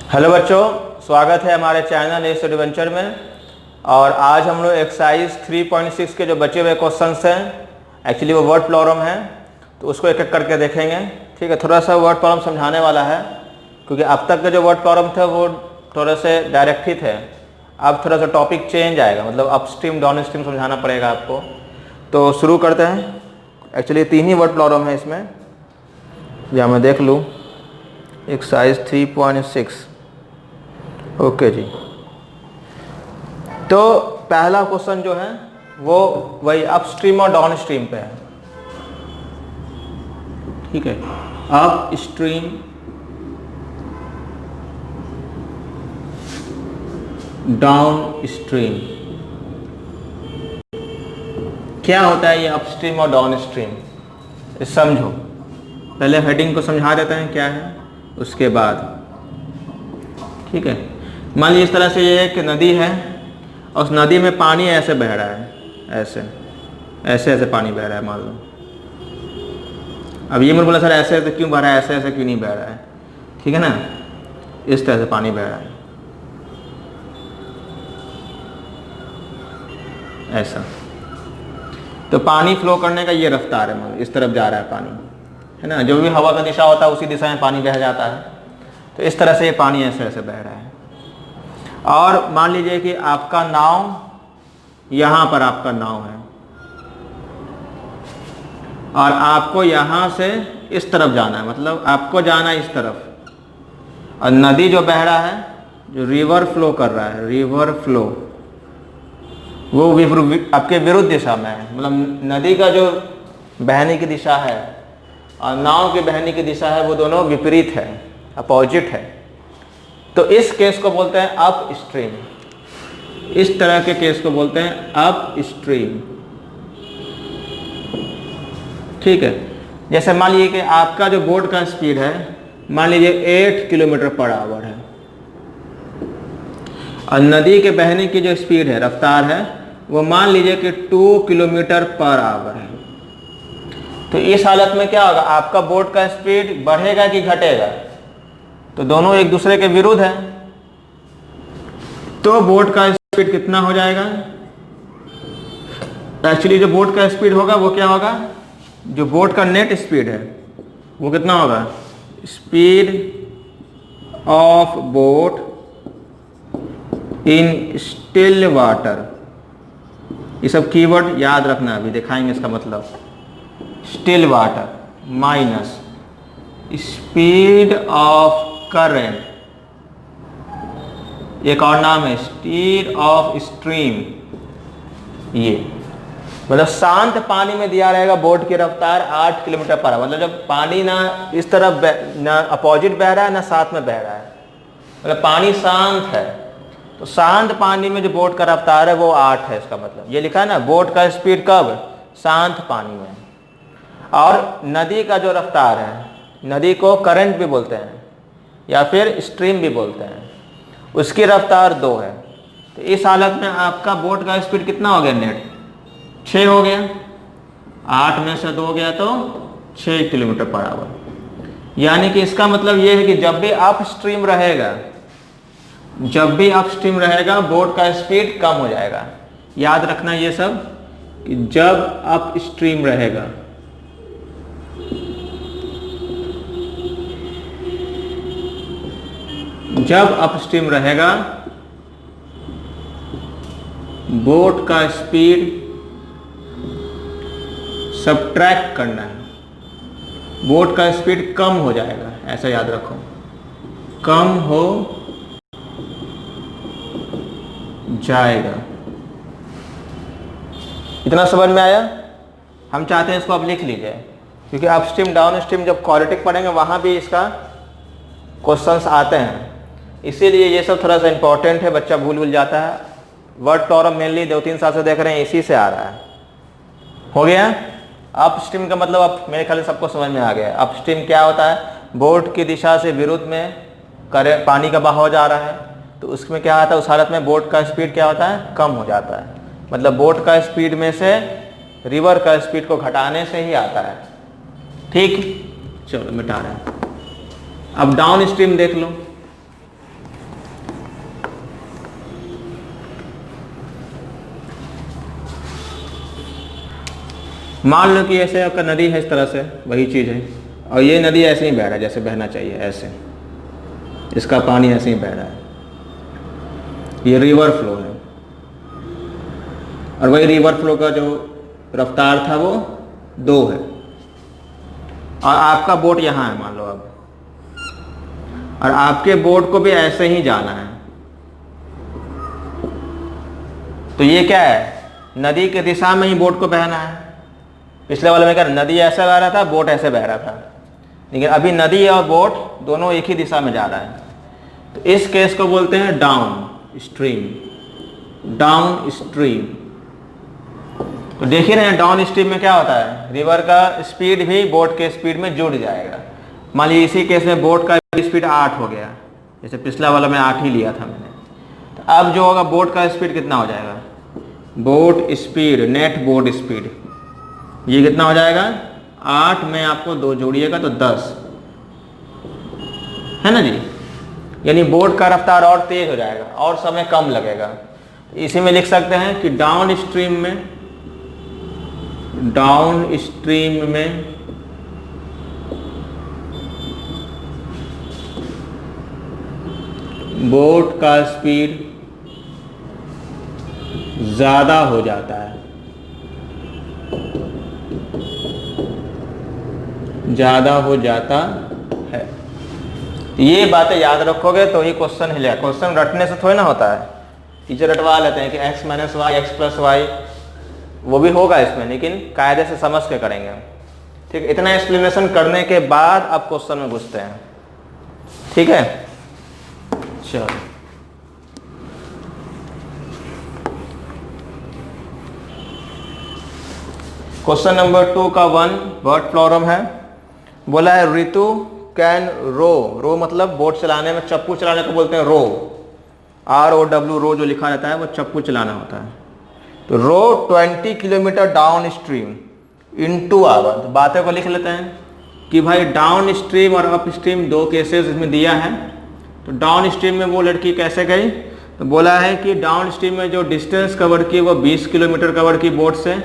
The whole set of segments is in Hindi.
हेलो बच्चों, स्वागत है हमारे चैनल एस एडवेंचर में। और आज हम लोग एक्सरसाइज 3.6 के जो बचे हुए क्वेश्चंस हैं, एक्चुअली वो वर्ड प्रॉब्लम है, तो उसको एक एक करके देखेंगे। ठीक है, थोड़ा सा वर्ड प्रॉब्लम समझाने वाला है क्योंकि अब तक के जो वर्ड प्रॉब्लम थे वो थोड़े से डायरेक्ट ही थे। अब थोड़ा सा टॉपिक चेंज आएगा, मतलब अपस्ट्रीम डाउन स्ट्रीम समझाना पड़ेगा आपको। तो शुरू करते हैं। एक्चुअली 3 ही वर्ड प्रॉब्लम है इसमें, या मैं देख लूँ। एक्सरसाइज 3.6, ओके जी। तो पहला क्वेश्चन जो है वो वही अपस्ट्रीम और डाउन स्ट्रीम पे है। ठीक है, अप स्ट्रीम डाउन स्ट्रीम, क्या होता है ये अपस्ट्रीम और डाउन स्ट्रीम, समझो। पहले हेडिंग को समझा देते हैं क्या है, उसके बाद। ठीक है, मान लीजिए इस तरह से ये एक नदी है और उस नदी में पानी ऐसे बह रहा है, ऐसे ऐसे ऐसे पानी बह रहा है, मान लो। अब ये मैंने बोला सर ऐसे ऐसे क्यों बह रहा है, ऐसे ऐसे क्यों नहीं बह रहा है। ठीक है ना, इस तरह से पानी बह रहा है, ऐसा। तो पानी फ्लो करने का ये रफ्तार है, मतलब इस तरफ जा रहा है पानी, है ना। जो भी हवा का दिशा होता है उसी दिशा में पानी बह जाता है। तो इस तरह से ये पानी ऐसे ऐसे बह रहा है। और मान लीजिए कि आपका नाव, यहाँ पर आपका नाव है और आपको यहाँ से इस तरफ जाना है, मतलब आपको जाना है इस तरफ। और नदी जो बह रहा है, जो रिवर फ्लो कर रहा है, रिवर फ्लो, वो आपके विरुद्ध दिशा में है। मतलब नदी का जो बहने की दिशा है और नाव के बहने की दिशा है, वो दोनों विपरीत है, अपोजिट है। तो इस केस को बोलते हैं अप स्ट्रीम। इस तरह के केस को बोलते हैं अप स्ट्रीम। ठीक है, जैसे मान लीजिए कि आपका जो बोट का स्पीड है, मान लीजिए 8 किलोमीटर पर आवर है और नदी के बहने की जो स्पीड है, रफ्तार है, वो मान लीजिए कि 2 किलोमीटर पर आवर है। तो इस हालत में क्या होगा, आपका बोट का स्पीड बढ़ेगा कि घटेगा? तो दोनों एक दूसरे के विरुद्ध है। तो बोट का स्पीड कितना हो जाएगा? एक्चुअली जो बोट का स्पीड होगा वो क्या होगा, जो बोट का नेट स्पीड है वो कितना होगा? Speed of boat in still water. ये सब कीवर्ड याद रखना, अभी दिखाएंगे इसका मतलब। Still water minus speed of current, एक और नाम है स्पीड ऑफ स्ट्रीम। ये मतलब शांत पानी में दिया रहेगा बोट की रफ्तार 8 किलोमीटर पर आवर। मतलब जब पानी ना इस तरफ ना अपोजिट बह रहा है ना साथ में बह रहा है, मतलब पानी शांत है, तो शांत पानी में जो बोट का रफ्तार है वो 8 है। इसका मतलब ये लिखा है ना, बोट का स्पीड कब? शांत पानी में। और नदी का जो रफ्तार है, नदी को करंट भी बोलते हैं या फिर स्ट्रीम भी बोलते हैं, उसकी रफ्तार 2 है। तो इस हालत में आपका बोट का स्पीड कितना हो गया? नेट 6 हो गया। 8 में से 2 गया तो 6 किलोमीटर पर आवर। यानी कि इसका मतलब ये है कि जब भी अप स्ट्रीम रहेगा, जब भी अप स्ट्रीम रहेगा, बोट का स्पीड कम हो जाएगा। याद रखना ये सब, कि जब अप स्ट्रीम रहेगा, जब अपस्ट्रीम रहेगा, बोट का स्पीड सब्ट्रैक्ट करना है, बोट का स्पीड कम हो जाएगा, ऐसा याद रखो, कम हो जाएगा। इतना समझ में आया? हम चाहते हैं इसको अब लिख लीजिए, क्योंकि अपस्ट्रीम डाउन स्ट्रीम जब क्वाड्रेटिक पढ़ेंगे वहां भी इसका क्वेश्चंस आते हैं, इसीलिए ये सब थोड़ा सा इंपॉर्टेंट है। बच्चा भूल जाता है। वर्ड प्रॉब्लम मेनली 2-3 साल से देख रहे हैं, इसी से आ रहा है। हो गया? अपस्ट्रीम का मतलब अब मेरे ख्याल से सबको समझ में आ गया। अपस्ट्रीम क्या होता है? बोट की दिशा से विरुद्ध में पानी का बहाव जा रहा है, तो उसमें क्या आता है, उस हालत में बोट का स्पीड क्या होता है? कम हो जाता है। मतलब बोट का स्पीड में से रिवर का स्पीड को घटाने से ही आता है। ठीक, चलो मिटा रहे हैं। अब डाउन स्ट्रीम देख लो। मान लो कि ऐसे आपका नदी है, इस तरह से वही चीज़ है, और ये नदी ऐसे ही बह रहा है जैसे बहना चाहिए, ऐसे इसका पानी ऐसे ही बह रहा है, ये रिवर फ्लो है। और वही रिवर फ्लो का जो रफ्तार था वो 2 है, और आपका बोट यहाँ है मान लो अब, और आपके बोट को भी ऐसे ही जाना है। तो ये क्या है, नदी की दिशा में ही बोट को बहना है। पिछले वाले में क्या नदी ऐसे बह रहा था, बोट ऐसे बह रहा था, लेकिन अभी नदी और बोट दोनों एक ही दिशा में जा रहा है। तो इस केस को बोलते हैं डाउन स्ट्रीम। डाउन स्ट्रीम, तो देख ही रहे हैं डाउन स्ट्रीम में क्या होता है, रिवर का स्पीड भी बोट के स्पीड में जुड़ जाएगा। मान लीजिए इसी केस में बोट का स्पीड 8 हो गया, जैसे पिछला वाला में 8 ही लिया था मैंने। तो अब जो होगा बोट का स्पीड कितना हो जाएगा, boat speed, net boat speed, ये कितना हो जाएगा 8 में आपको 2 जोड़िएगा तो 10 है ना जी। यानी बोट का रफ्तार और तेज हो जाएगा और समय कम लगेगा। इसी में लिख सकते हैं कि डाउन स्ट्रीम में बोट का स्पीड ज्यादा हो जाता है, ज्यादा हो जाता है। ये बातें याद रखोगे तो ही क्वेश्चन हिलेगा। क्वेश्चन रटने से थोड़ी ना होता है, टीचर रटवा लेते हैं कि x minus y, x plus y, वो भी होगा इसमें, लेकिन कायदे से समझ के करेंगे। ठीक, इतना एक्सप्लेनेशन करने के बाद अब क्वेश्चन में घुसते हैं। ठीक है, चलो क्वेश्चन नंबर 2 का 1 वर्ड फ्लोरम है। बोला है ऋतु कैन रो, रो मतलब बोट चलाने में, चप्पू चलाने को बोलते हैं रो, ROW, रो जो लिखा रहता है वो चप्पू चलाना होता है। तो row 20 kilometre down stream in 2 hour. तो बातें को लिख लेते हैं कि भाई डाउन स्ट्रीम और अप स्ट्रीम 2 केसेस इसमें दिया है। तो डाउन स्ट्रीम में वो लड़की कैसे गई, तो बोला है कि डाउन स्ट्रीम में जो डिस्टेंस कवर की वो 20 किलोमीटर कवर की बोट से,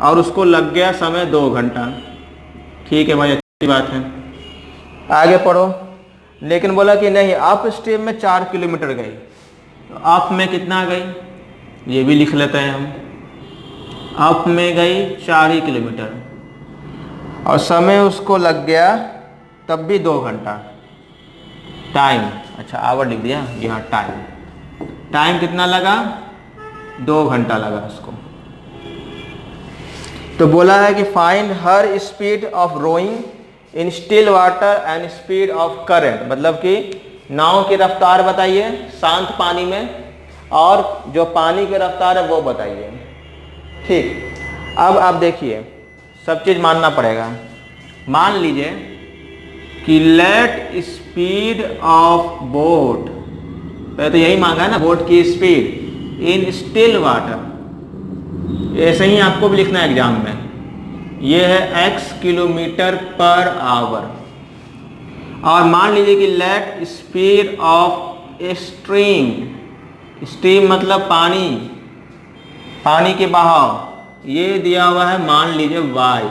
और उसको लग गया समय 2 घंटा। ठीक है भाई, अच्छी बात है, आगे पढ़ो। लेकिन बोला कि नहीं, अप स्ट्रीम में 4 किलोमीटर गई। तो अप में कितना गई, ये भी लिख लेते हैं हम। अप में गई 4 ही किलोमीटर, और समय उसको लग गया तब भी 2 घंटा। टाइम, अच्छा आवर लिख दिया यहाँ, टाइम कितना लगा, 2 घंटा लगा उसको। तो बोला है कि find her speed of rowing in still water and speed of current, मतलब कि नाव की रफ्तार बताइए शांत पानी में, और जो पानी की रफ्तार है वो बताइए। ठीक, अब आप देखिए सब चीज मानना पड़ेगा। मान लीजिए कि लेट स्पीड ऑफ बोट, पहले तो यही मांगा है ना, बोट की स्पीड इन स्टिल वाटर, ऐसे ही आपको भी लिखना है एग्जाम में। ये है x किलोमीटर पर आवर। और मान लीजिए कि let speed of stream, stream मतलब पानी, पानी के बहाव, ये दिया हुआ है मान लीजिए y।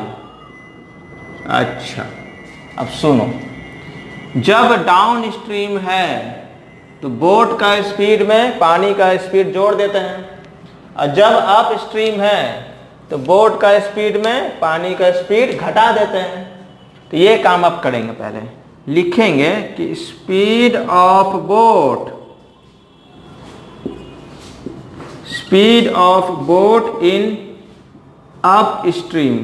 अच्छा, अब सुनो, जब डाउन स्ट्रीम है तो बोट का स्पीड में पानी का स्पीड जोड़ देते हैं, और जब अप स्ट्रीम है तो बोट का स्पीड में पानी का स्पीड घटा देते हैं। तो ये काम आप करेंगे, पहले लिखेंगे कि speed of boat, speed of boat in up stream,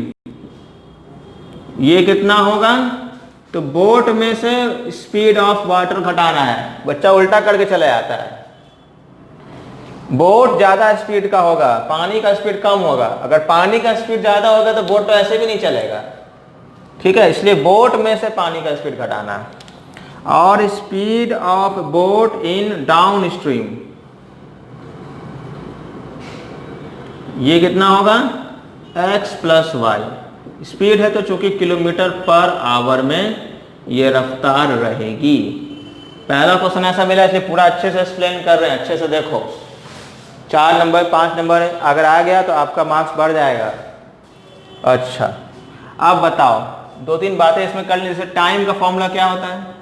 ये कितना होगा, तो बोट में से स्पीड ऑफ वाटर घटाना है। बच्चा उल्टा करके चला जाता है, बोट ज्यादा स्पीड का होगा, पानी का स्पीड कम होगा। अगर पानी का स्पीड ज्यादा होगा तो बोट तो ऐसे भी नहीं चलेगा। ठीक है, इसलिए बोट में से पानी का स्पीड घटाना है। और speed of boat in down stream, ये कितना होगा, x प्लस वाई। स्पीड है तो चूंकि किलोमीटर पर आवर में ये रफ्तार रहेगी। पहला क्वेश्चन ऐसा मिला, इसलिए पूरा अच्छे से एक्सप्लेन कर रहे हैं, अच्छे से देखो। 4 नंबर 5 नंबर अगर आ गया तो आपका मार्क्स बढ़ जाएगा। अच्छा, अब बताओ, दो तीन बातें इसमें कर ली। जैसे टाइम का फॉर्मूला क्या होता है?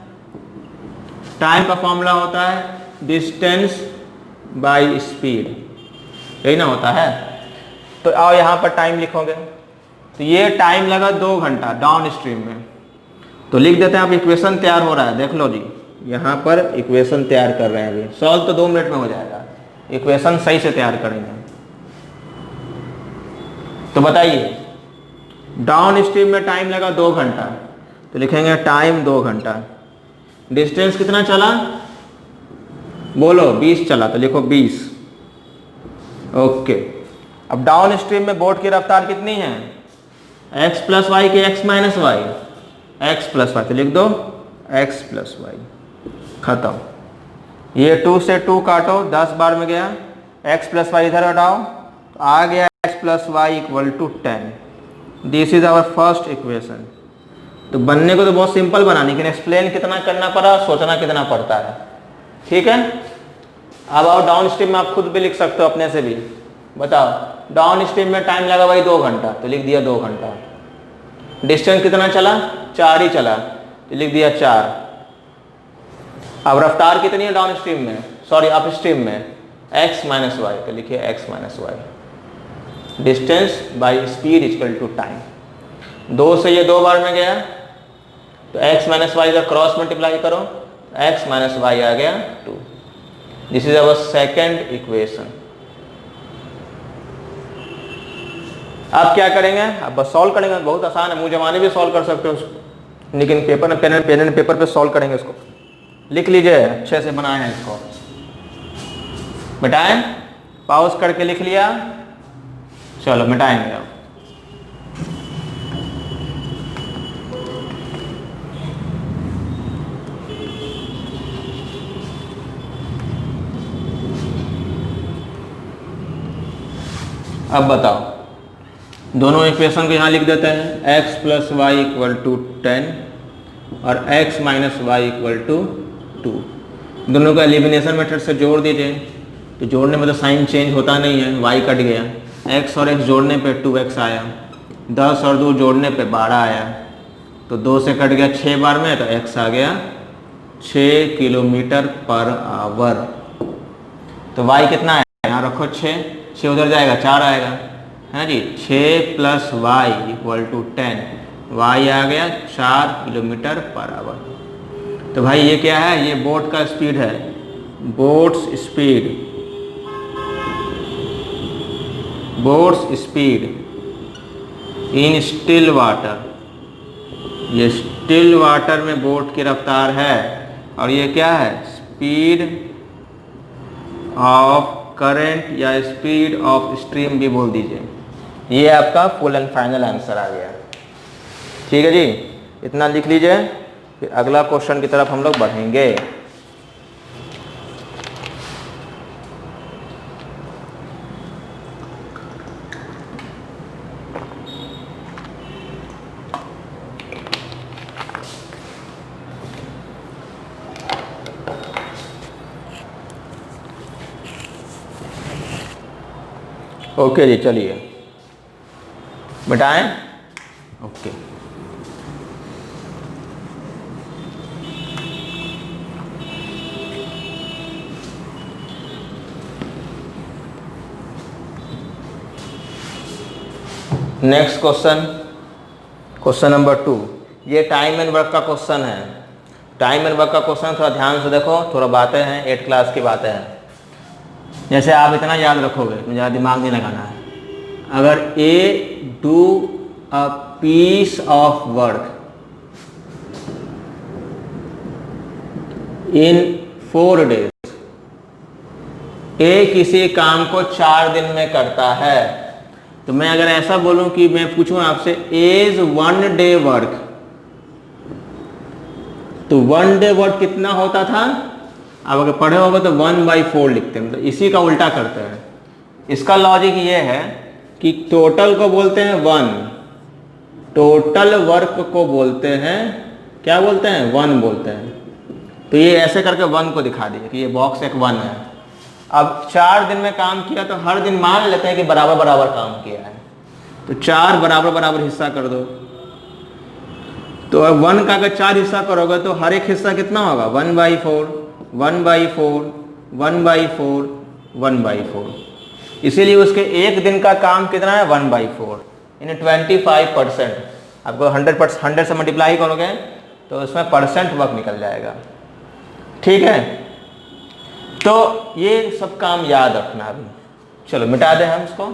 टाइम का फॉर्मूला होता है डिस्टेंस बाय स्पीड, यही ना होता है। तो आओ यहाँ पर टाइम लिखोगे, तो ये टाइम लगा 2 घंटा डाउन स्ट्रीम में, तो लिख देते हैं। अब इक्वेशन तैयार हो रहा है, देख लो जी, यहाँ पर इक्वेशन तैयार कर रहे हैं अभी। सॉल्व तो 2 मिनट में हो जाएगा, इक्वेशन सही से तैयार करेंगे। तो बताइए, डाउन स्ट्रीम में टाइम लगा 2 घंटा, तो लिखेंगे टाइम 2 घंटा। डिस्टेंस कितना चला? बोलो 20 चला, तो लिखो 20। ओके, अब डाउन स्ट्रीम में बोट की रफ्तार कितनी है? x प्लस वाई के x minus y? x plus y, तो लिख दो x प्लस वाई, खत्म। ये 2 से 2 काटो, 10 बार में गया, x प्लस वाई इधर हटाओ, तो आ गया x plus Y equal to 10। This is our first equation. तो बनने को तो बहुत सिंपल बना, लेकिन एक्सप्लेन कितना करना पड़ा, सोचना कितना पड़ता है। ठीक है, अब आओ डाउन स्ट्रीम में, आप खुद भी लिख सकते हो अपने से भी। बताओ, डाउन स्ट्रीम में टाइम लगा भाई 2 घंटा, तो लिख दिया 2 घंटा। डिस्टेंस कितना चला? 4 ही चला, तो लिख दिया 4। अब रफ्तार कितनी है डाउन स्ट्रीम में, सॉरी अप स्ट्रीम में? x माइनस वाई, तो लिखिए x minus y. Distance by speed equal to time. 2 से ये 2 बार में गया, तो x माइनस वाई इधर क्रॉस मल्टीप्लाई करो, x माइनस वाई आ गया 2। This is our second equation. अब क्या करेंगे? अब बस सॉल्व करेंगे, बहुत आसान है, मुंह जमाने भी सॉल्व कर सकते हो उसको, लेकिन पेपर पेन एंड पेपर पे सॉल्व करेंगे इसको। लिख लीजिए, अच्छे से बनाए हैं इसको, मिटाएं, पॉज करके लिख लिया, चलो मिटाएंगे। अब बताओ, दोनों इक्वेशन को यहाँ लिख देते हैं, x plus Y equal to 10 और x minus y equal to 2। दोनों को एलिमिनेशन मेथड से जोड़ दीजिए, तो जोड़ने में तो साइन चेंज होता नहीं है, y कट गया, x और x जोड़ने पे 2x आया, 10 और 2 जोड़ने पे 12 आया, तो 2 से कट गया 6 बार में, तो x आ गया 6 किलोमीटर पर आवर। तो y कितना है? यहाँ रखो 6 उधर जाएगा, 4 आएगा, है जी। 6 plus Y equal to 10, Y आ गया 4 किलोमीटर पर आवर। तो भाई ये क्या है? ये बोट का स्पीड है, boats speed, boats speed in still water. ये स्टिल वाटर में बोट की रफ्तार है, और ये क्या है? स्पीड ऑफ करंट या स्पीड ऑफ स्ट्रीम भी बोल दीजिए। ये आपका फुल एंड फाइनल आंसर आ गया। ठीक है जी, इतना लिख लीजिए, फिर अगला क्वेश्चन की तरफ हम लोग बढ़ेंगे। ओके जी, चलिए मिटाएं। Okay, next question, question number 2। ये टाइम एंड वर्क का क्वेश्चन है। टाइम एंड वर्क का क्वेश्चन थोड़ा ध्यान से देखो, थोड़ा बातें हैं, 8 क्लास की बातें हैं। जैसे आप इतना याद रखोगे, ज़्यादा दिमाग नहीं लगाना है। अगर A do a piece of work in 4 days, A किसी काम को 4 दिन में करता है, तो मैं अगर ऐसा बोलूं कि मैं पूछूं आपसे इज 1 डे वर्क, तो 1 डे वर्क कितना होता था? अब अगर पढ़े होगा तो 1/4 लिखते हैं, मतलब इसी का उल्टा करते हैं। इसका लॉजिक ये है कि टोटल को बोलते हैं 1, टोटल वर्क को बोलते हैं, क्या बोलते हैं? 1 बोलते हैं। तो ये ऐसे करके 1 को दिखा दीजिए कि ये बॉक्स एक 1 है। अब 4 दिन में काम किया, तो हर दिन मान लेते हैं कि बराबर बराबर काम किया है। तो 4 बराबर बराबर हिस्सा कर दो। तो अब 1 का अगर 4 हिस्सा करोगे तो हर एक हिस्सा कितना होगा, 1/4, 1/4, 1/4, 1/4। इसीलिए उसके एक दिन का काम कितना है, 1/4, यानी 25%। आपको 100 से मल्टीप्लाई करोगे तो उसमें परसेंट वर्क निकल जाएगा। ठीक है, तो ये सब काम याद रखना। अभी चलो मिटा दें हम इसको।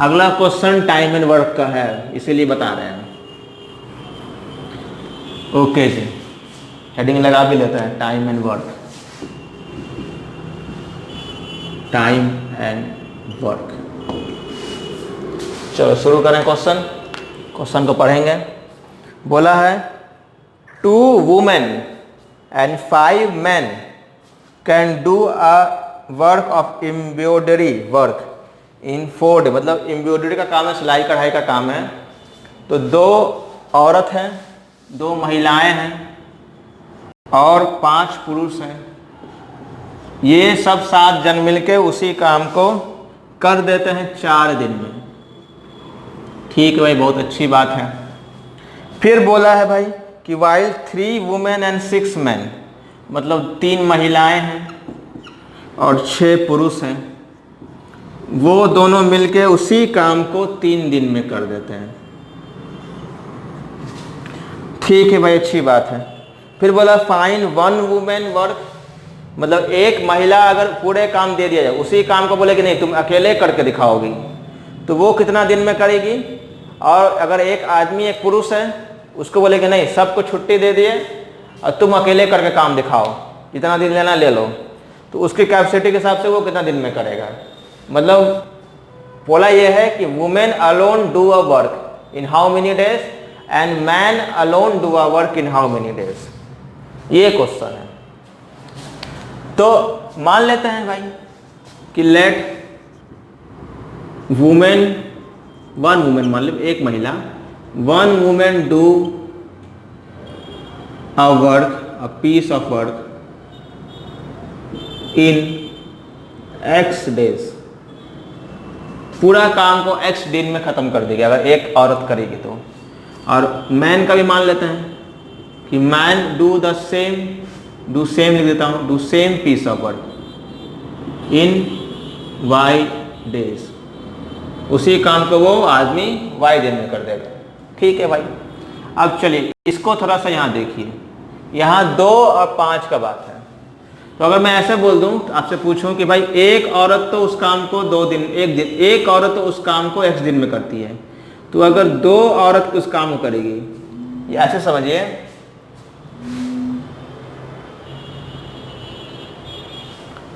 अगला क्वेश्चन टाइम एंड वर्क का है, इसीलिए बता रहे हैं। ओके जी, हेडिंग लगा भी लेते हैं, time and work. Time and work. चलो शुरू करें क्वेश्चन। क्वेश्चन को पढ़ेंगे। बोला है 2 women and 5 men can do a work of embroidery work in 4 days। मतलब एम्ब्रॉयडरी का काम है, सिलाई कढ़ाई का काम है। तो 2 औरत हैं, 2 महिलाएं हैं और 5 पुरुष हैं। ये सब 7 जन मिलके उसी काम को कर देते हैं 4 दिन में। ठीक है भाई, बहुत अच्छी बात है। फिर बोला है भाई कि while 3 women and 6 men, मतलब 3 महिलाएं हैं और 6 पुरुष हैं, वो दोनों मिलके उसी काम को 3 दिन में कर देते हैं। ठीक है भाई, अच्छी बात है। फिर बोला फाइंड 1 woman वर्क, मतलब एक महिला अगर पूरे काम दे दिया जाए, उसी काम को बोले कि नहीं तुम अकेले करके दिखाओगी, तो वो कितना दिन में करेगी। और अगर एक आदमी एक पुरुष है, उसको बोले कि नहीं सबको छुट्टी दे दिए और तुम अकेले करके काम दिखाओ, जितना दिन लेना ले लो, तो उसकी कैपेसिटी के हिसाब से वो कितना दिन में करेगा। मतलब बोला ये है कि women alone do a work in how many days and man alone do a work in how many days. ये क्वेश्चन है। तो मान लेते हैं भाई कि लेट वुमेन, 1 वुमेन मान लो, एक महिला, 1 women do a work, a piece of work in X days. पूरा काम को X दिन में खत्म कर देगी अगर एक औरत करेगी तो। और मैन का भी मान लेते हैं कि man do the same, do same लिख देता हूँ, do same piece of work in Y days. उसी काम को वो आदमी Y दिन में कर देगा। ठीक है भाई। अब चलिए इसको थोड़ा सा यहाँ देखिए, यहाँ 2 और 5 का बात है। तो अगर मैं ऐसे बोल दूं, आपसे पूछूं कि भाई एक औरत तो उस काम को 2 दिन, एक औरत तो उस काम को X दिन में करती है, तो अगर 2 औरत उस काम को करेगी, ये ऐसे समझिए,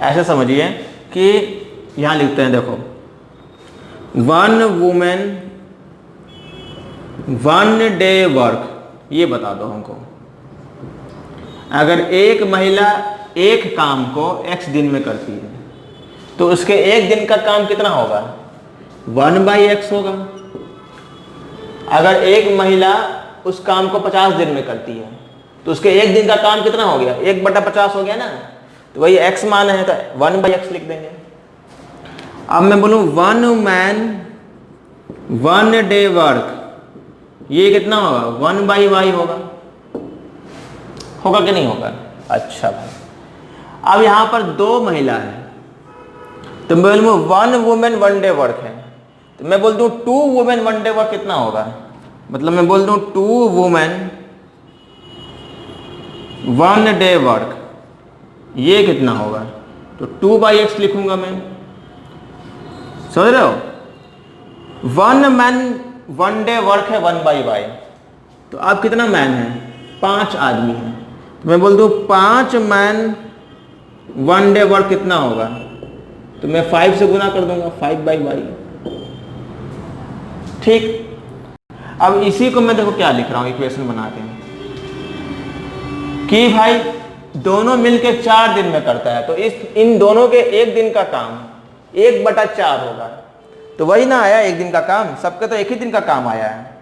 ऐसे समझिए कि यहां लिखते हैं, देखो 1 वुमेन 1 डे वर्क, ये बता दो हमको। अगर एक महिला एक काम को X दिन में करती है तो उसके एक दिन का काम कितना होगा, 1/X होगा। अगर एक महिला उस काम को 50 दिन में करती है तो उसके एक दिन का काम कितना हो गया, 1/50 हो गया ना। तो वही X मान है तो 1/X लिख देंगे। अब मैं बोलूं 1 मैन 1 डे वर्क, ये कितना होगा, 1/Y होगा कि नहीं होगा। अच्छा भाई, अब यहां पर 2 महिला है तो मैं बोलूं 1 वुमेन 1 डे वर्क है, तो मैं बोल दूं 2 वुमेन 1 डे वर्क कितना होगा। मतलब मैं बोल दूं 2 वुमेन 1 डे वर्क, ये कितना होगा, तो 2/X लिखूंगा मैं। समझ रहे हो, 1 मैन 1 डे वर्क है 1/Y, तो अब कितना मैन है, 5 आदमी हैं, तो मैं बोल दूं 5 मैन 1 डे वर्क कितना होगा, तो मैं 5 से गुना कर दूंगा, 5/Y। ठीक। अब इसी को मैं देखो क्या लिख रहा हूं, इक्वेशन बना के कि भाई दोनों मिलके 4 दिन में करता है, तो इन दोनों के एक दिन का काम 1/4 होगा। तो वही ना आया एक दिन का काम, सबके तो एक ही दिन का काम आया है।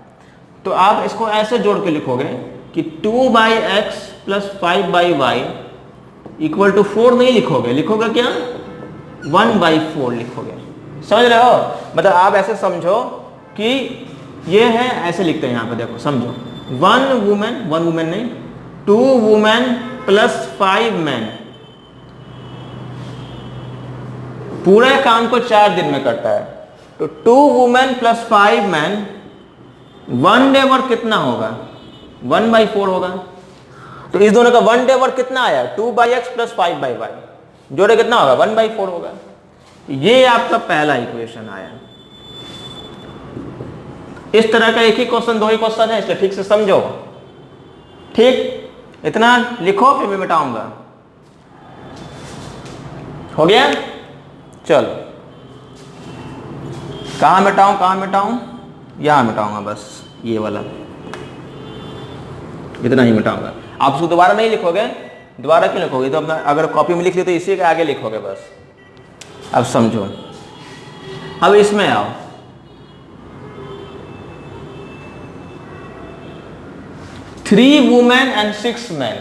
तो आप इसको ऐसे जोड़ के लिखोगे कि 2/X + 5/Y = 4 नहीं लिखोगे, लिखोगे क्या, 1/4 लिखोगे। समझ रहे हो, मतलब आप ऐसे समझो कि ये है, ऐसे लिखते हैं यहाँ पे, देखो समझो, वन वुमेन नहीं, 2 वुमेन प्लस 5 मैन पूरे काम को 4 दिन में करता है। तो 2 women plus 5 man 1 day work कितना होगा? 1/4 होगा। तो इस दोनों का 1 डे वर्क कितना आया? 2/x प्लस 5/y, जोड़े कितना होगा? 1/4 होगा। ये आपका पहला इक्वेशन आया। इस तरह का एक ही क्वेश्चन, 2 ही क्वेश्चन है, इसलिए ठीक से समझो। ठीक, इतना लिखो, फिर मैं मिटाऊंगा। हो गया? चलो, कहाँ मिटाऊं? यहां मिटाऊंगा, बस ये वाला, इतना ही मिटाऊंगा। आप उसको दोबारा नहीं लिखोगे, दोबारा क्यों लिखोगे? तो अपना अगर कॉपी में लिख लिया तो इसी के आगे लिखोगे बस। अब समझो, अब इसमें आओ, थ्री वुमेन एंड 6 मैन।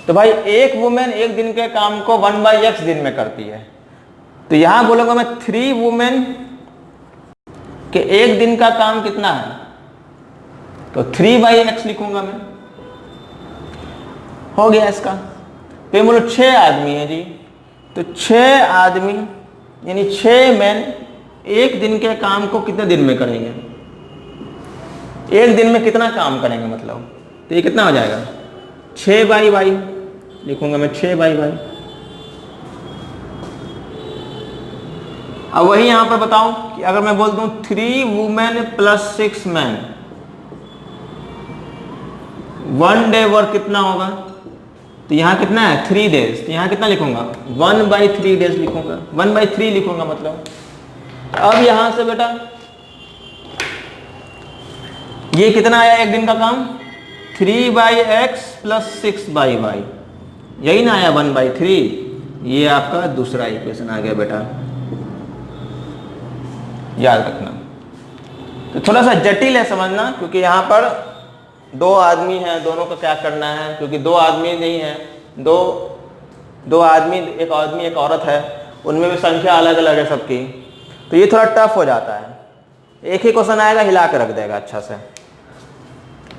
तो भाई एक वुमेन एक दिन के काम को 1/x दिन में करती है, तो यहां बोलूंगा मैं 3 वुमेन के एक दिन का काम कितना है, तो 3/x लिखूंगा मैं। हो गया इसका। फिर बोलो 6 आदमी है जी, तो 6 आदमी यानी 6 मैन एक दिन के काम को कितने दिन में करेंगे? एक दिन में कितना काम करेंगे मतलब? तो ये कितना हो जाएगा? 6/y लिखूंगा मैं, 6/y। अब वही यहां पर बताओ कि अगर मैं बोल दूं 3 women plus 6 man 1 day work कितना होगा? तो यहां कितना है? 3 डेज। तो यहां कितना लिखूंगा? 1/3 डेज लिखूंगा, 1/3 लिखूंगा मतलब। अब यहां से बेटा ये कितना आया एक दिन का काम? 3/x प्लस 6/y, यही ना आया 1/3। ये आपका दूसरा इक्वेशन आ गया बेटा, याद रखना। तो थोड़ा सा जटिल है समझना, क्योंकि यहाँ पर 2 आदमी हैं, दोनों को क्या करना है, क्योंकि 2 आदमी नहीं है, दो आदमी, एक आदमी एक औरत है, उनमें भी संख्या अलग अलग है सबकी, तो ये थोड़ा टफ हो जाता है। एक ही क्वेश्चन आएगा, हिला के रख देगा अच्छा से।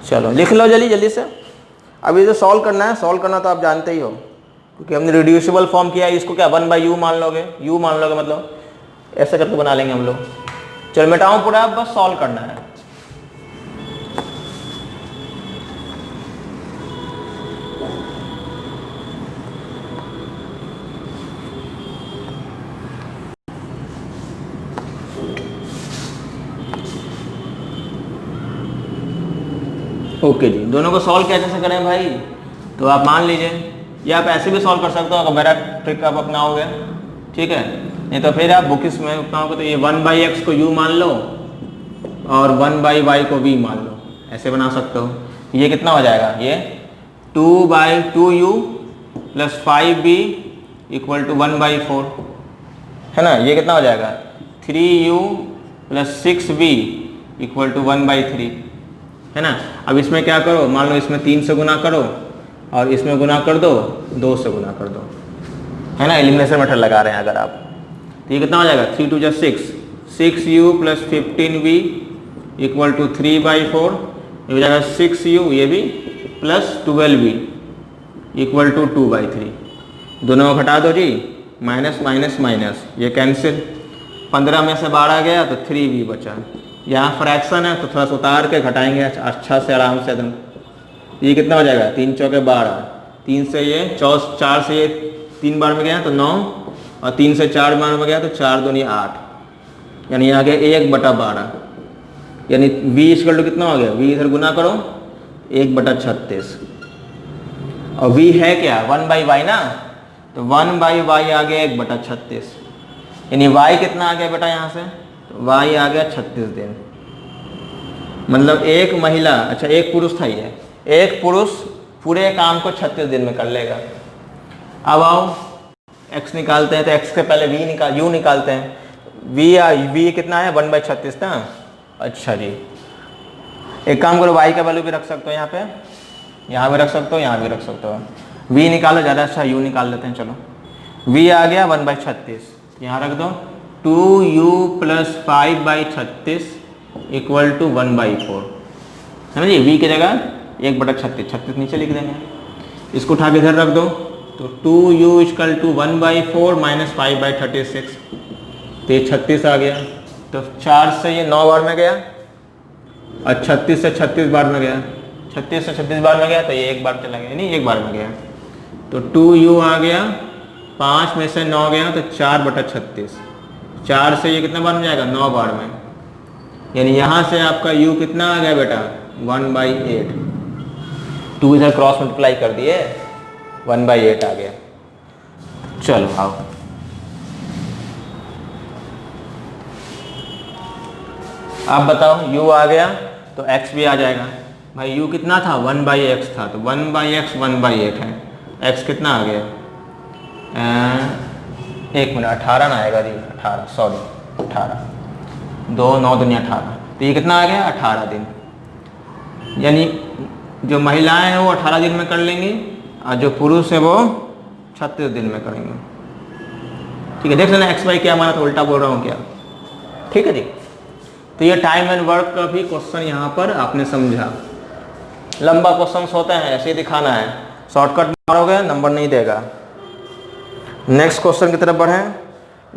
चलो लिख लो जल्दी से। अब इसे सॉल्व करना है, सॉल्व करना तो आप जानते ही हो, क्योंकि हमने रिड्यूसिबल फॉर्म किया है। इसको क्या 1/u मान लोगे? u मान लोगे मतलब ऐसे करके बना लेंगे हम लोग। चलो मिटाऊं पूरा, बस सॉल्व करना है। ओके जी, दोनों को सॉल्व कैसे से करें भाई? तो आप मान लीजिए, या आप ऐसे भी सॉल्व कर सकते हो अगर मेरा ट्रिक आप अपनाओगे, ठीक है। नहीं तो फिर आप बुकिस में अपनाओगे तो ये 1/x को u मान लो और 1/y को v मान लो, ऐसे बना सकते हो। ये कितना हो जाएगा? ये 2/2u plus 5v equal to 1/4 है ना। ये कितना हो जाएगा? 3u plus 6v equal to 1/3 है ना। अब इसमें क्या करो, मान लो इसमें 3 से गुना करो और इसमें गुना कर दो, 2 से गुना कर दो, है ना। एलिमिनेशन मेथड लगा रहे हैं अगर आप, तो ये कितना हो जाएगा? 3 2 6, 6u plus 15v equal to 3/4, ये हो जाएगा 6u, ये भी प्लस 12v इक्वल टू 2/3। दोनों को घटा दो जी, माइनस माइनस माइनस, ये कैंसिल। 15 में से 12 गया तो 3v बचा। यहाँ फ्रैक्शन है तो थोड़ा सा उतार के घटाएंगे अच्छा से, आराम से एकदम। ये कितना हो जाएगा? 3 चौके 12, 3 से ये 4 से ये 3 बार में गया तो 9, और 3 से 4 बार में गया तो 4 दूनी 8, यानी आ गया 1/12, यानी v इक्वल टू कितना हो गया? v इधर गुना करो 1/36, और v है क्या? 1/y ना, तो 1/y आ गया 1/36, यानी y कितना आ गया बेटा यहाँ से? तो y आ गया 36 दिन। मतलब एक महिला, अच्छा एक पुरुष था, ये एक पुरुष पूरे काम को 36 दिन में कर लेगा। अब आओ x निकालते हैं, तो x के पहले u निकालते हैं। v कितना है? 1/36 ना। अच्छा जी, एक काम करो, y का वैल्यू भी रख सकते हो यहाँ पे, यहाँ भी रख सकते हो, यहाँ भी रख सकते हो। v निकालो, ज़्यादा अच्छा u निकाल लेते हैं। चलो v आ गया 1/36, यहाँ रख दो। 2u प्लस 5/36 इक्वल टू 1/4, समझिए। v की जगह 1/36, 36 नीचे लिख देंगे। इसको उठा के इधर रख दो, तो 2u इक्वल टू 1/4 माइनस 5/36, तो ये 36 आ गया। तो 4 से ये 9 बार में गया और 36 से 36 बार में गया, 36 से 36 बार में गया, तो ये एक बार चला गया, नहीं एक बार में गया। तो 2u आ गया, 5 में से 9 गया तो 4/36, 4 से ये कितना बार में जाएगा, 9 बार में, यानी यहाँ से आपका u कितना आ गया बेटा, 1/8। 2 इधर क्रॉस मल्टीप्लाई कर दिए, 1/8 आ गया। चलो आओ, आप बताओ, u आ गया तो x भी आ जाएगा। भाई u कितना था, 1/x था, तो 1/x 1/8 है, x कितना आ गया, 1 मिनट 18 ना आएगा जी, 18 सॉरी 18, 2 9 दुनिया 18, तो ये कितना आ गया, 18 दिन। यानी जो महिलाएं हैं वो 18 दिन में कर लेंगी और जो पुरुष है वो 36 दिन में करेंगे। ठीक है, देख लेना एक्स वाई क्या माना, तो उल्टा बोल रहा हूँ क्या, ठीक है जी। तो ये टाइम एंड वर्क का भी क्वेश्चन यहाँ पर आपने समझा। लंबा क्वेश्चन होते हैं, ऐसे ही दिखाना है, शॉर्टकट मारोगे नंबर नहीं देगा। नेक्स्ट क्वेश्चन की तरफ बढ़ें।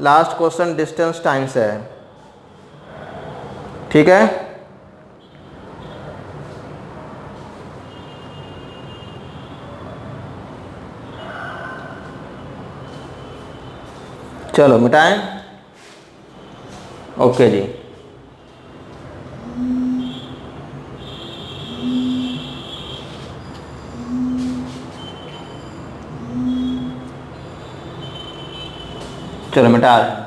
लास्ट क्वेश्चन डिस्टेंस टाइम से है, ठीक है। चलो मिटाएं, ओके जी। चलो मिटा रहे हैं।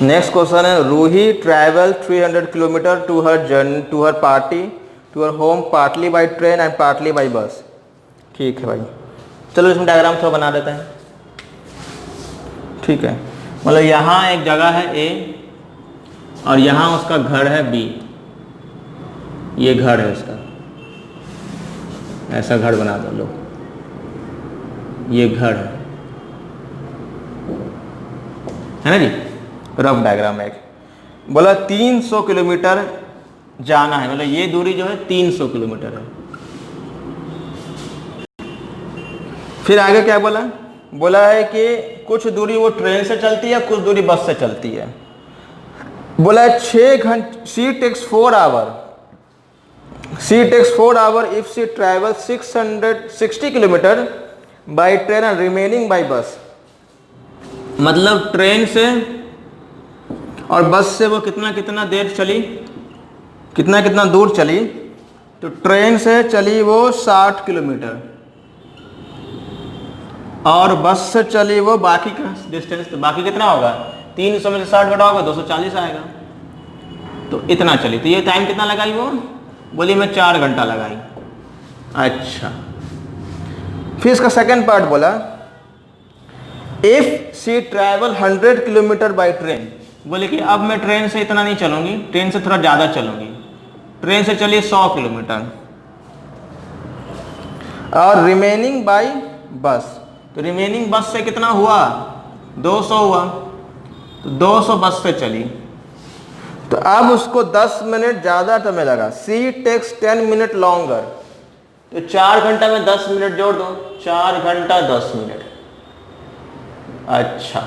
नेक्स्ट क्वेश्चन है, Ruhi travel 300 kilometre to her journey to her party to her home partly by train and partly by bus. ठीक है भाई, चलो इसमें डायग्राम थोड़ा बना देते हैं। ठीक है, मतलब यहाँ एक जगह है ए और यहाँ उसका घर है बी, ये घर है उसका, ऐसा घर बना दो लो, ये घर है ना जी, रफ डायग्राम है। बोला 300 किलोमीटर जाना है, मतलब ये दूरी जो है 300 किलोमीटर है। फिर आगे क्या बोला, बोला है कि कुछ दूरी वो ट्रेन से चलती है, कुछ दूरी बस से चलती है। बोला है 6 घंटे, she takes 4 hour if she travel 660 kilometre by train and remaining by bus. मतलब ट्रेन से और बस से वो कितना देर चली, कितना दूर चली, तो ट्रेन से चली वो 60 किलोमीटर और बस से चली वो बाकी का डिस्टेंस, तो बाकी कितना होगा, 300 में से 60 घटाओगे 240 आएगा, तो इतना चली। तो ये टाइम कितना लगाई वो, बोली मैं 4 घंटा लगाई। अच्छा, फिर इसका सेकंड पार्ट बोला, if she travel 100 kilometre by train. बोले कि अब मैं ट्रेन से इतना नहीं चलूंगी, ट्रेन से थोड़ा ज़्यादा चलूंगी, ट्रेन से चलिए 100 किलोमीटर और रिमेनिंग बाई बस। तो रिमेनिंग बस से कितना हुआ, 200 हुआ, तो 200 बस से चली, तो अब उसको 10 मिनट ज़्यादा समय लगा। सी टेक्स 10 मिनट लॉन्गर, तो 4 घंटा में 10 मिनट जोड़ दो, 4 घंटा 10 मिनट। अच्छा,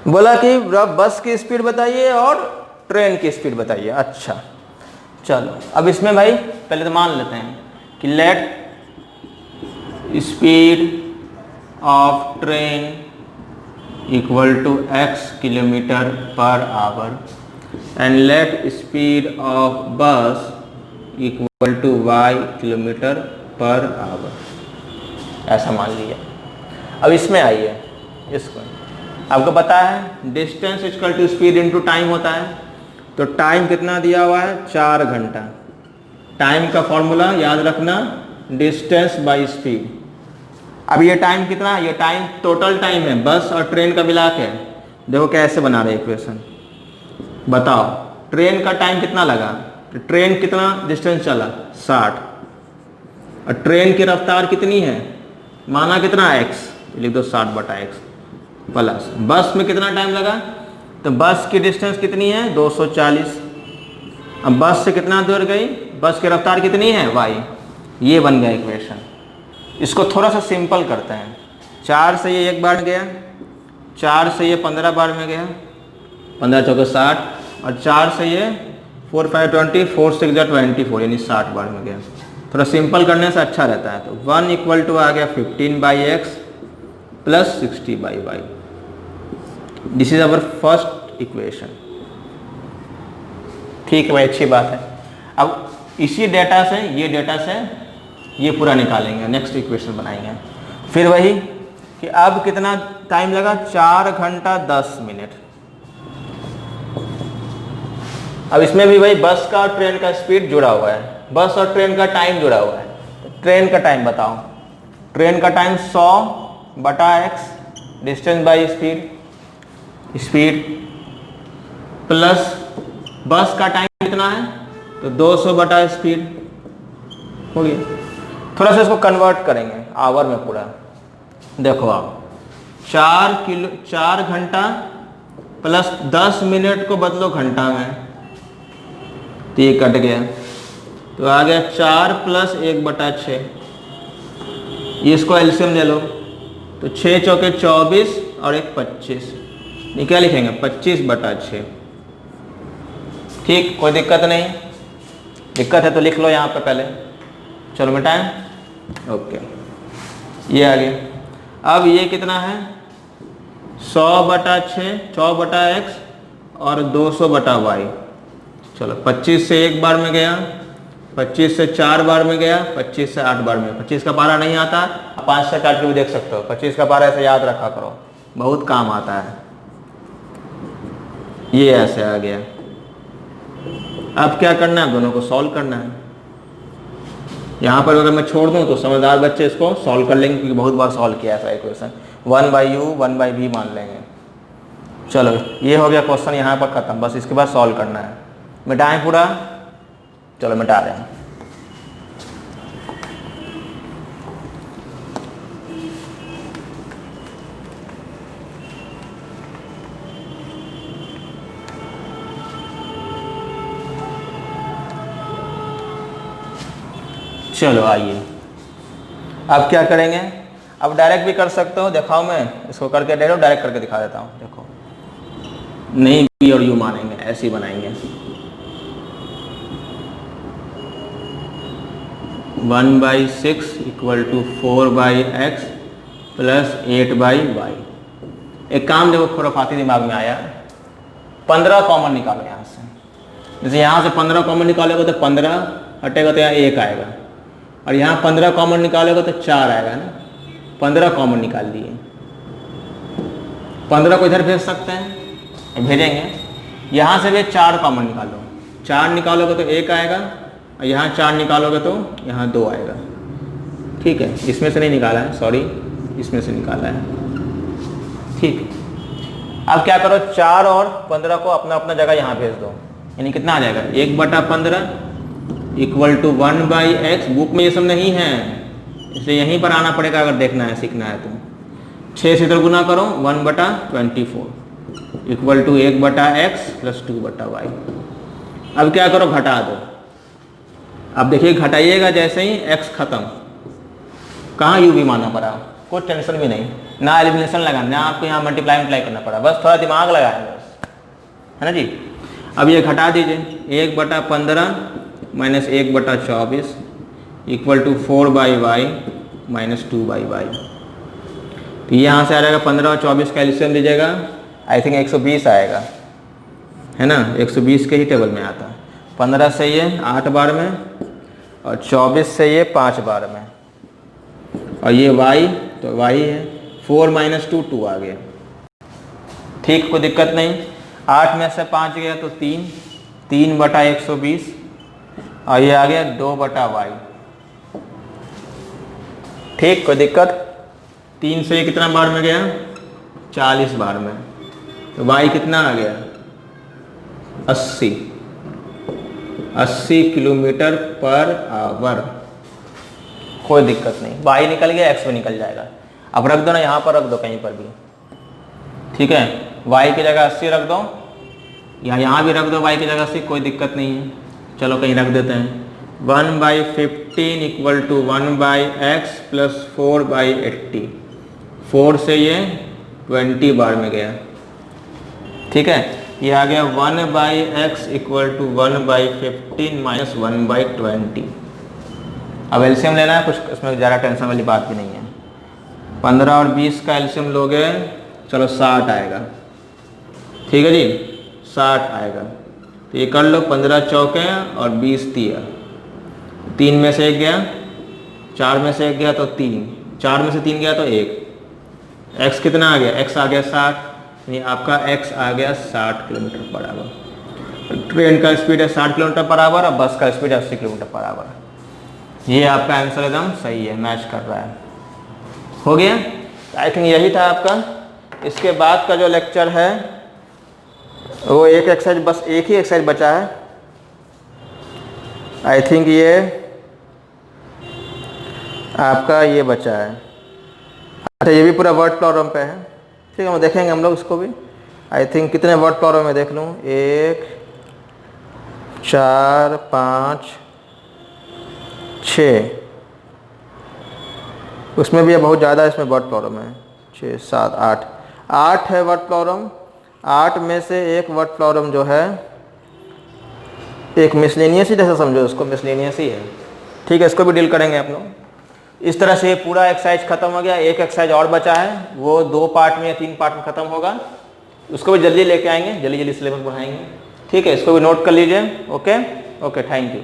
बोला कि बस की स्पीड बताइए और ट्रेन की स्पीड बताइए। अच्छा चलो, अब इसमें भाई पहले तो मान लेते हैं कि let speed of train equal to x kilometre per hour and let speed of bus equal to y kilometre per hour, ऐसा मान लिया। अब इसमें आइए, इसको आपको पता है distance equal to speed into time होता है, तो टाइम कितना दिया हुआ है, 4 घंटा। टाइम का फॉर्मूला याद रखना, डिस्टेंस बाय स्पीड। अब ये टाइम कितना, ये टाइम टोटल टाइम है बस और ट्रेन का मिला के। देखो कैसे बना रहे इक्वेशन, बताओ ट्रेन का टाइम कितना लगा, तो ट्रेन कितना डिस्टेंस चला 60, और ट्रेन की रफ्तार कितनी है, माना कितना x, लिख दो 60/x प्लस बस में कितना टाइम लगा, तो बस की डिस्टेंस कितनी है 240। अब बस से कितना दूर गई, बस की रफ्तार कितनी है y। ये बन गया इक्वेशन। इसको थोड़ा सा सिंपल करते हैं। 4 से ये 1 बार में गया, 4 से ये 15 बार में गया, 15 चौके 60, और 4 से ये 4 5 20, 4 6 24, यानी 60 बार में गया। थोड़ा सिंपल करने से अच्छा रहता है। तो 1 इक्वल टू आ गया 15/x plus 60/y। This is our first equation. ठीक है भाई, अच्छी बात है। अब इसी डेटा से ये पूरा निकालेंगे, नेक्स्ट इक्वेशन बनाएंगे। फिर वही कि अब कितना टाइम लगा, 4 घंटा 10 मिनट। अब इसमें भी भाई बस का और ट्रेन का स्पीड जुड़ा हुआ है, बस और ट्रेन का टाइम जुड़ा हुआ है। तो ट्रेन का टाइम बताओ, ट्रेन का time 100/x distance by speed plus बस का टाइम कितना है, तो 200/स्पीड हो गया। थोड़ा सा इसको कन्वर्ट करेंगे आवर में पूरा। देखो आप 4 घंटा प्लस 10 मिनट को बदलो घंटा में, तो ये कट गया, तो आ गया 4 प्लस 1/6। इसको एलसीएम ले लो, तो 6 चौके 24 और 1 25, ये क्या लिखेंगे 25/6। ठीक, कोई दिक्कत नहीं, दिक्कत है तो लिख लो यहाँ पे पहले। चलो मिटाएं, ओके, ये आ गया। अब ये कितना है 100/6, 100/x और 200/y। चलो 25 से 1 बार में गया, 25 से 4 बार में गया, 25 से 8 बार में। 25 का पारा नहीं आता, 5 से काट के भी देख सकते हो। 25 का पारा ऐसे याद रखा करो, बहुत काम आता है। ये ऐसे आ गया। अब क्या करना है, दोनों को सॉल्व करना है। यहाँ पर अगर मैं छोड़ दूँ तो समझदार बच्चे इसको सॉल्व कर लेंगे, क्योंकि बहुत बार सॉल्व किया है इक्वेशन। 1/u 1/v मान लेंगे। चलो ये हो गया क्वेश्चन, यहाँ पर खत्म। बस इसके बाद सॉल्व करना है। मिटाएं पूरा, चलो मिटा रहे हैं। चलो आइए, अब क्या करेंगे, अब डायरेक्ट भी कर सकते हो। दिखाओ, मैं इसको करके डायरेक्ट करके दिखा देता हूँ। देखो, नहीं v और u मानेंगे, ऐसे ही बनाएंगे। 1/6 equal to 4/x plus 8/y। एक काम देखो खुराफाती दिमाग में आया, 15 कॉमन निकालो यहाँ से। जैसे यहाँ से 15 कॉमन निकालोगे तो 15 हटेगा तो यहाँ 1 आएगा, और यहाँ 15 कॉमन निकालोगे तो 4 आएगा ना। 15 कॉमन निकाल दिए, 15 को इधर भेज सकते हैं, भेजेंगे। यहाँ से भी 4 कॉमन निकालो, 4 निकालोगे तो 1 आएगा, और यहाँ 4 निकालोगे तो यहाँ 2 आएगा। ठीक है, इसमें से नहीं निकाला है, सॉरी, इसमें से निकाला है। ठीक है, अब क्या करो, 4 और 15 को अपना अपना जगह यहाँ भेज दो, यानी कितना आ जाएगा 1/15 इक्वल टू 1/x। बुक में ये सब नहीं है, इसलिए यहीं पर आना पड़ेगा अगर देखना है, सीखना है तो। 6 से इधर गुना करो, 1/24 equal to 1/x plus 2/y। अब क्या करो, घटा दो। अब देखिए घटाइएगा जैसे ही x खत्म, कहाँ u भी मानना पड़ा, कोई टेंशन भी नहीं, ना एलिमिनेशन लगाना, ना आपको यहाँ मल्टीप्लाई करना पड़ा, बस थोड़ा दिमाग लगाए बस, है ना जी। अब ये घटा दीजिए, 1/15 minus 1/24 equal to 4/y minus 2/y। तो यहाँ से आ जाएगा 15 और 24 का एलसीएम दीजिएगा, आई थिंक 120 आएगा, है ना। 120 के ही टेबल में आता है। 15 से ये 8 बार में, और 24 से ये 5 बार में, और ये y तो y है 4 माइनस 2 2 आ गया। ठीक, कोई दिक्कत नहीं। 8 में से 5 गया तो 3, 3/120 और ये आ गया 2/y। ठीक, कोई दिक्कत? 3 से ये कितना बार में गया? 40 बार में। तो y कितना आ गया? 80 किलोमीटर पर आवर। कोई दिक्कत नहीं, y निकल गया, x भी निकल जाएगा। अब रख दो ना, यहाँ पर रख दो कहीं पर भी, ठीक है। y की जगह 80 रख दो, या यहाँ भी रख दो y की जगह 80, कोई दिक्कत नहीं है। चलो कहीं रख देते हैं। 1/15 इक्वल टू 1/x प्लस 4/80। 4 से ये 20 बार में गया, ठीक है। ये आ गया 1/x इक्वल टू 1/15 माइनस 1/20। अब एलसीएम लेना है, कुछ इसमें ज़्यादा टेंशन वाली बात भी नहीं है। 15 और 20 का एलसीएम लोगे, चलो 60 आएगा, ठीक है जी, 60 आएगा। तो ये कर लो, 15 चौके और 20 तिया, 3 में से 1 गया, 4 में से 1 गया तो 3, 4 में से 3 गया तो 1। x कितना आ गया? x आ गया 60, यानी आपका x आ गया 60 किलोमीटर पर आवर। ट्रेन का स्पीड है 60 किलोमीटर पर आवर और बस का स्पीड है 80 किलोमीटर पर आवर। ये आपका आंसर एकदम सही है, मैच कर रहा है। हो गया? आई थिंक यही था आपका। इसके बाद का जो लेक्चर है वो एक एक्सरसाइज, बस एक ही एक्सरसाइज बचा है। आई थिंक ये आपका ये बचा है। अच्छा, ये भी पूरा वर्ड प्रॉब्लम पे है, ठीक है। हम देखेंगे हम लोग इसको भी। आई थिंक कितने वर्ड प्रॉब्लम में देख लूँ, 1 4 5 6, उसमें भी बहुत ज़्यादा इसमें वर्ड प्रॉब्लम है। 6 7 8 है वर्ड प्रॉब्लम। 8 में से एक वर्ड प्रॉब्लम जो है एक मिसलेनियस ही, जैसे समझो उसको मिसलेनियस ही है, ठीक है। इसको भी डील करेंगे आप लोग। इस तरह से ये पूरा एक्सरसाइज खत्म हो गया। एक एक्सरसाइज और बचा है, वो 2 पार्ट में या 3 पार्ट में खत्म होगा। उसको भी जल्दी लेके आएंगे, जल्दी जल्दी सिलेबस बढ़ाएंगे, ठीक है। इसको भी नोट कर लीजिए। Okay okay, thank you.